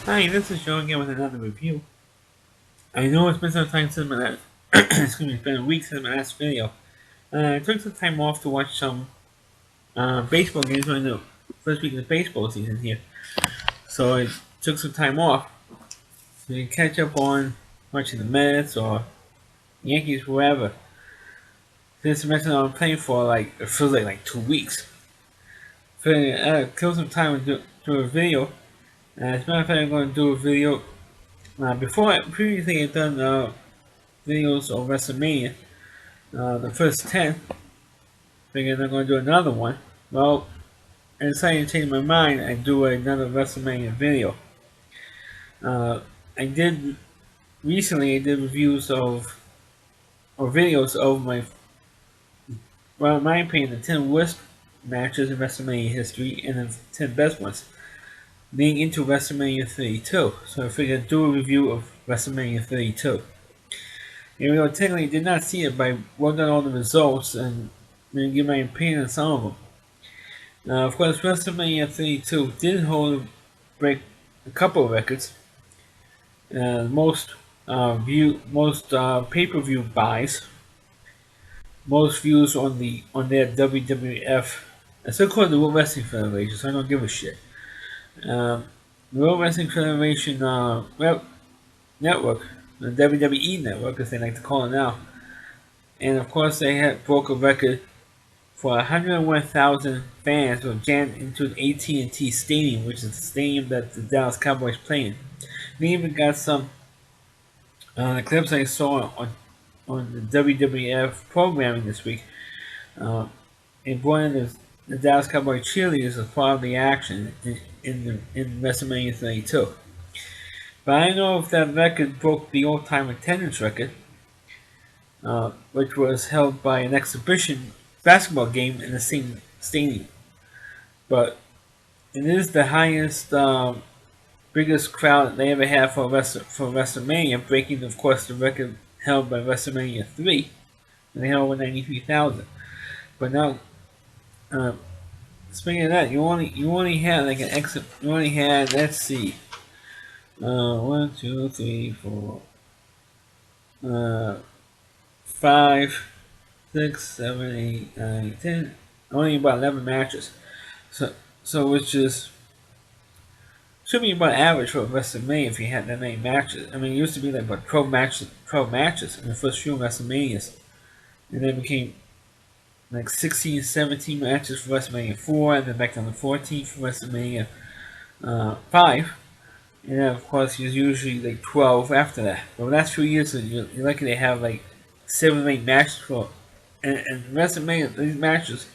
Hi, this is Joe again with another review. I know it's been some time since my last, excuse me, it's been a week since my last video. I took some time off to watch some baseball games during the first week of the baseball season here. So I took some time off to catch up on watching the Mets or Yankees, wherever. Since the Mets are playing for it feels like 2 weeks. So I killed some time to do a video. As a matter of fact, I'm going to do a video. Previously I've done videos of Wrestlemania. The first 10, figured I'm going to do another one. Well, I decided to change my mind and do another WrestleMania video. Uh, I did recently. I did reviews of or videos of well, in my opinion, the 10 worst matches in WrestleMania history and the 10 best ones, leading into WrestleMania 32. So I figured I'd do a review of WrestleMania 32. Even though technically I did not see it, but I wrote down all the results and give my opinion on some of them. Of course, WrestleMania 32 did break a couple of records. Most pay-per-view buys, most views on their WWF. I still call it the World Wrestling Federation, so I don't give a shit. Um, the World Wrestling Federation network, the WWE network, as they like to call it now, and of course they had broke a record for 101,000 fans were jammed into the AT&T Stadium, which is the stadium that the Dallas Cowboys play in. They even got some clips I saw on the WWF programming this week. Uh, and brought in the Dallas Cowboys cheerleaders as part of the action in WrestleMania 32. But I don't know if that record broke the all-time attendance record, which was held by an exhibition basketball game in the same stadium. But it is the highest, biggest crowd they ever had for WrestleMania, breaking, of course, the record held by WrestleMania 3. And they held over 93,000. But now, uh, speaking of that, you only had like an exit. You only had, let's see, 1, 2, 3, 4, 5, 6, 7, 8, 9, 10. Only about 11 matches. So which is should be about average for WrestleMania if you had that many matches. I mean, it used to be like about 12 matches in the first few WrestleManias, and then became like 16, 17 matches for WrestleMania 4, and then back down to 14 for WrestleMania 5, and then of course there's usually like 12 after that. But the last few years, you're lucky to have like 7 or 8 matches for, and WrestleMania, these matches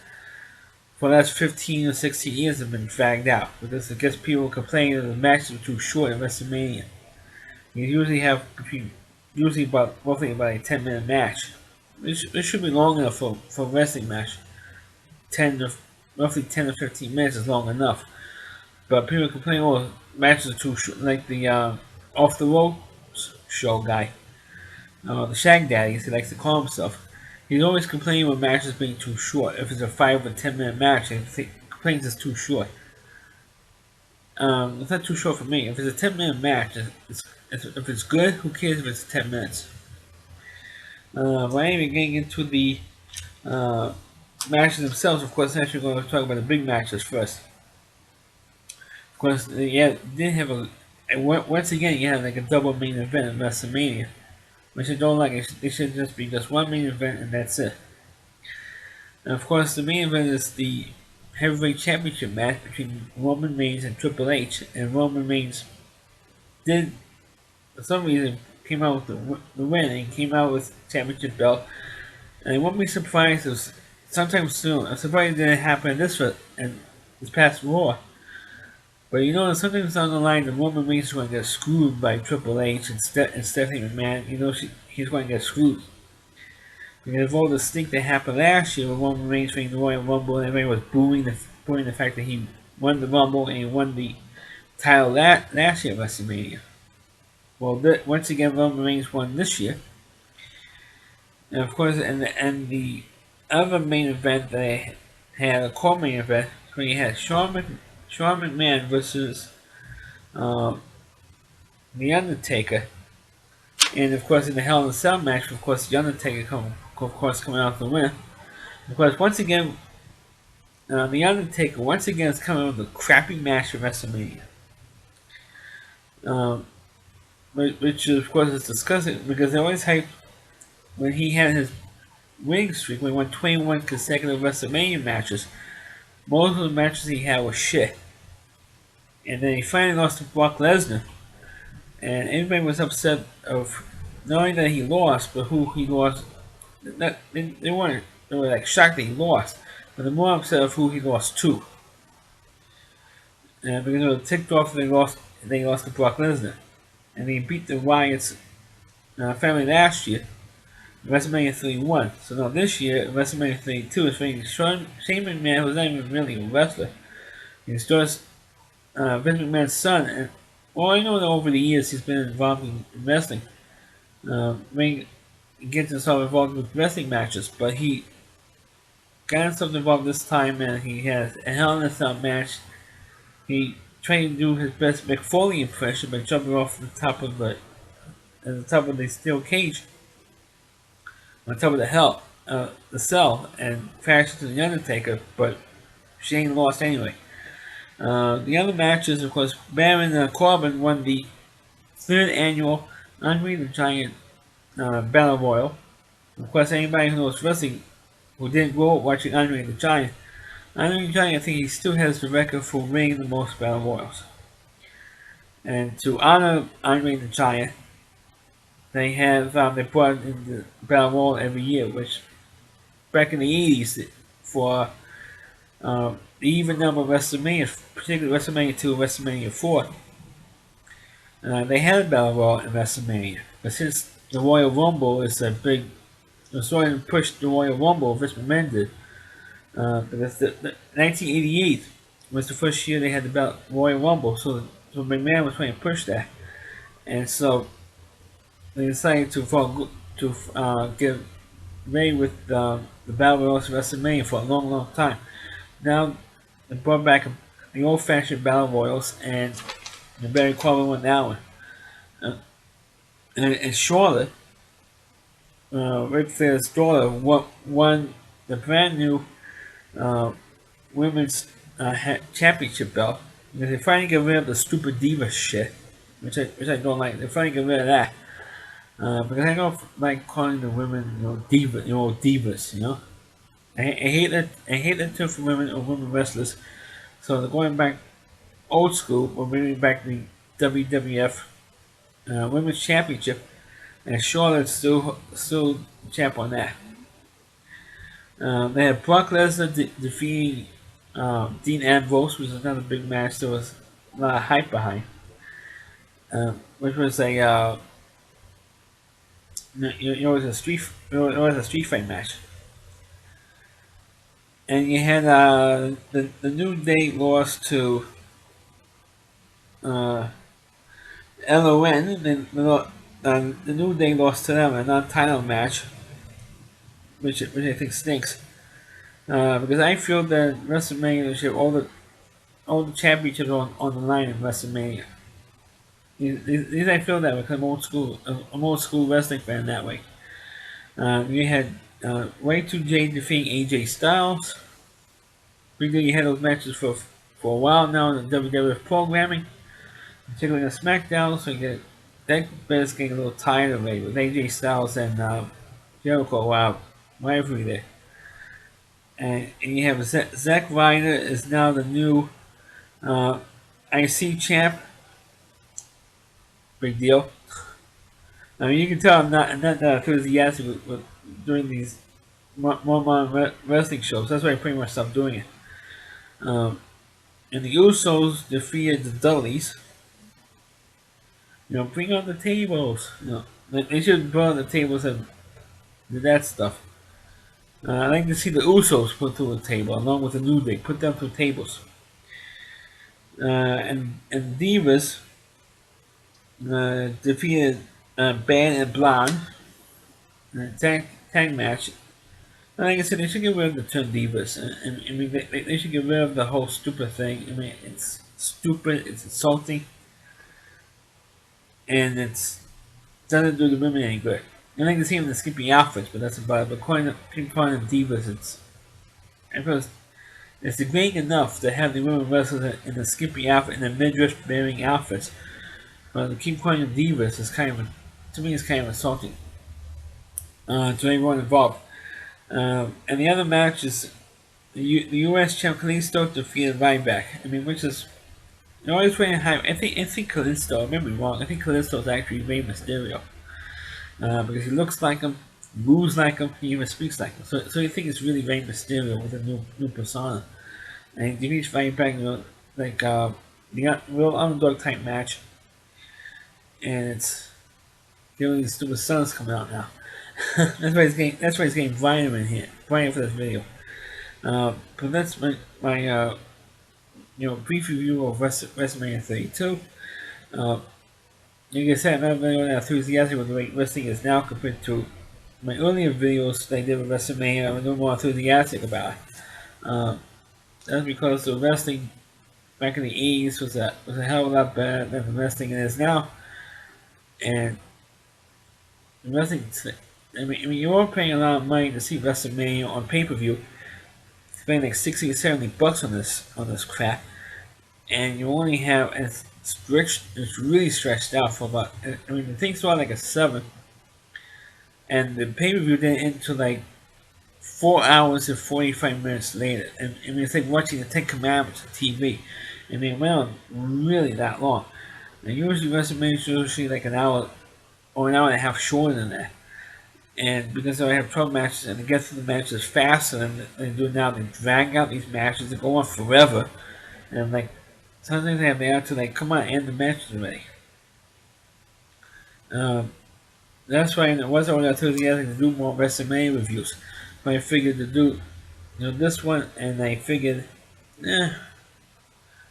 for the last 15 or 16 years have been dragged out because it gets people complaining that the matches are too short at WrestleMania. You usually have usually about roughly about a 10-minute match. It should be long enough for a wrestling match. 10 to roughly 10 to 15 minutes is long enough. But people complain, oh, matches are too short. Like the off the ropes show guy, the Shag Daddy, as he likes to call himself. He's always complaining when matches being too short. If it's a 5 or 10-minute match, he complains it's too short. It's not too short for me. If it's a 10-minute match, if it's good, who cares if it's 10 minutes? But anyway, getting into the uh, matches themselves, of course, actually going to talk about the big matches first. Of course, yeah, did have once again, you have like a double main event in WrestleMania, which I don't like. It should just be just one main event and that's it. And of course, the main event is the heavyweight championship match between Roman Reigns and Triple H, and Roman Reigns did, for some reason, came out with the win and came out with championship belt. And I won't be surprised if sometime soon. I'm surprised it didn't happen in this past Raw. But you know, sometimes down the line, the Roman Reigns is going to get screwed by Triple H and Stephanie McMahon. You know, he's going to get screwed. Because of all the stink that happened last year with Roman Reigns winning the Royal Rumble, and everybody was booing the fact that he won the Rumble and he won the title last year at WrestleMania. Well, once again, Roman Reigns won this year. And of course, and the other main event that I had, a co-main event, where you had Sean McMahon versus The Undertaker, and of course in the Hell in a Cell match, of course the Undertaker coming out the winner. Of course, once again, the Undertaker once again is coming with a crappy match at WrestleMania, um, which of course is disgusting because they always hype when he had his winning streak when he won 21 consecutive WrestleMania matches. Most of the matches he had were shit, and then he finally lost to Brock Lesnar, and everybody was upset of not only that he lost, but who he lost. They weren't. They were like shocked that he lost, but they're more upset of who he lost to. Because they were ticked off that they lost to Brock Lesnar, and they beat the Wyatt's family last year, WrestleMania 31. So now this year, WrestleMania 32 is fighting Shane McMahon, who's not even really a wrestler. He's just Vince McMahon's son, and well, I know that over the years he's been involved in wrestling. He gets himself involved with wrestling matches, but he got himself involved this time, and he has a Hell in a Cell match. He tried to do his best Mick Foley impression by jumping off the top of the steel cage on top of the cell, and crashed into the Undertaker. But Shane lost anyway. The other matches, of course, Baron Corbin won the third annual Andre the Giant Battle Royal. Of course, anybody who knows wrestling who didn't grow up watching Andre the Giant, I think he still has the record for winning the most Battle Royals. And to honor Andre the Giant, they brought in the Battle Royal every year, which back in the 80s for the even number of WrestleMania, particularly WrestleMania 2 and WrestleMania 4, they had a Battle Royal in WrestleMania. But since the Royal Rumble is a big, sort of pushed the Royal Rumble, Vince McMahon did, because the 1988 was the first year they had the Royal Rumble, so McMahon was trying to push that, and so they decided to get ready with the Battle Royals of WrestleMania for a long, long time. Now they brought back the old-fashioned Battle Royals, and the Barry Corbin won that one. And Charlotte, Ric Flair's daughter, won the brand new women's championship belt, because they're finally get rid of the stupid diva shit, which I don't like. They're finally get rid of that. Because I don't like calling the women, divas. I hate that term for women or women wrestlers. So they're going back old school. We're bringing back the WWF Women's Championship, and Charlotte's still champ on that. They had Brock Lesnar defeating Dean Ambrose, which was another big match. There was a lot of hype behind, which was it was a street fight match. And you had the New Day lost to LON. The New Day lost to them in a non-title match, which I think stinks. Because I feel that WrestleMania should have all the championships on the line in WrestleMania. These I feel that because I'm old school wrestling fan that way. You had Y2J defeating AJ Styles. You had those matches for a while now in the WWF programming, particularly on SmackDown. So that bet's getting a little tired of it with AJ Styles and Jericho rivalry there. And you have Zack Ryder is now the new IC champ. Big deal. I mean, you can tell I'm not that enthusiastic with doing these more modern wrestling shows. That's why I pretty much stopped doing it. And the Usos defeated the Dudleys. Bring on the tables. They should bring on the tables and do that stuff. I like to see the Usos put to a table along with the New Day. Put them through tables. And Divas defeated Band and Blonde in a tag match. And like I said, they should get rid of the term Divas. I mean, they should get rid of the whole stupid thing. I mean, it's stupid. It's insulting. and it doesn't do the women any good. I like to see them in the skimpy outfits, but that's about it. But people calling them divas, it's degrading enough to have the women wrestle in the skimpy outfit and the midriff bearing outfits. But to keep calling them divas is to me, it's kind of insulting to everyone involved. And the other match is the U.S. champ Kalisto defeated Ryback. I mean, which is they're always trying to have. I think Kalisto. I remember wrong. I think Kalisto is actually Rey Mysterio because he looks like him, moves like him, he even speaks like him. So you think it's really Rey Mysterio with a new persona. And he defeats Ryback, like they got real underdog type match, and it's really the stupid sun's coming out now. That's why he's getting vitamin here, vitamin for this video. But that's my brief review of WrestleMania 32. Like I said, I'm not very enthusiastic with the way wrestling is now compared to my earlier videos that I did with WrestleMania. I'm a little more enthusiastic about it. That's because the wrestling back in the 80s was a hell of a lot better than the wrestling it is now. And the wrestling, I mean, you're paying a lot of money to see WrestleMania on pay-per-view, spending like 60 or 70 bucks on this crap, and you only have it's really stretched out for about. I mean, the thing's about like a 7, and the pay-per-view didn't end until like 4 hours and 45 minutes later. And I mean, it's like watching the Ten Commandments on TV, and they went on really that long. And usually WrestleMania is usually like an hour or an hour and a half shorter than that. And because I have 12 matches and to get through the matches faster than they do now, they drag out these matches that go on forever. And like sometimes they have the attitude like, come on, end the matches already. That's why I wasn't really enthusiastic to do more WrestleMania reviews. But I figured to do this one, and I figured, I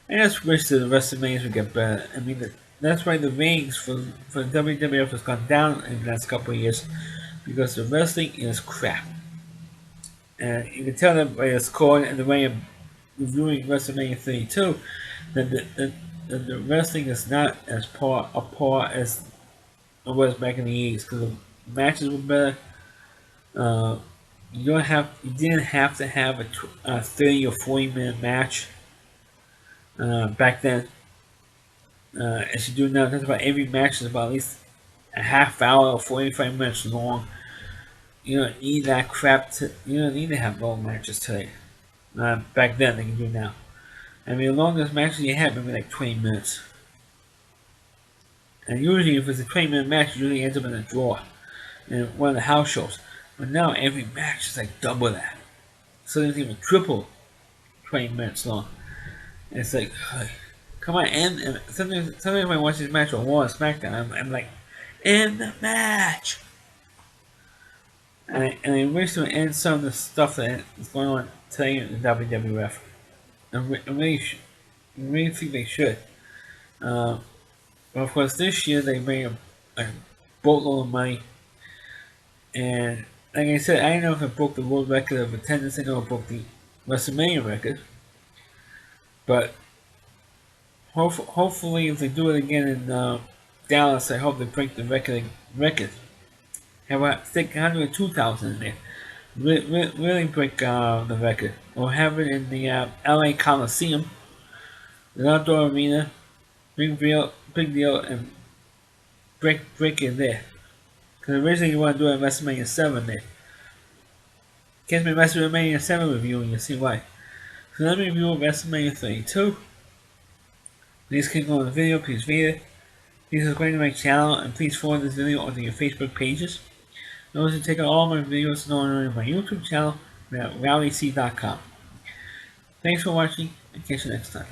just wish that the WrestleManias would get better. I mean, that's why the ratings for WWF has gone down in the last couple of years, because the wrestling is crap. And you can tell that by the score and the way I'm reviewing WrestleMania 32 that the wrestling is not as par as it was back in the 80s, because the matches were better. You didn't have to have a 30 or 40-minute match back then. As you do now, that's about every match is about at least a half hour or 45 minutes long. You don't need that crap. You don't need to have long matches today. Back then, than you do now. I mean, the longest matches you have maybe like 20 minutes. And usually, if it's a 20-minute match, it usually ends up in a draw in one of the house shows. But now every match is like double that. So it's even triple 20 minutes long. And it's like, come on, and sometimes when I watch this match on Raw and SmackDown, I'm like, end the match! And I wish to end some of the stuff that is going on today in the WWF. I really think they should. But of course, this year they made a boatload of money. And like I said, I don't know if it broke the world record of attendance. I know it broke the WrestleMania record. But hopefully, if they do it again in Dallas, I hope they break the record. Have a stick 102,000 in there. Really break the record. Or have it in the LA Coliseum, the outdoor arena. Big deal, and break it there. Because originally you want to do it at WrestleMania 7 there. Catch me WrestleMania 7 review and you'll see why. So let me review WrestleMania 32. Please click on the video, please read it. Please subscribe to my channel and please forward this video onto your Facebook pages. And also check out all my videos on my YouTube channel at rallyc.com. Thanks for watching and catch you next time.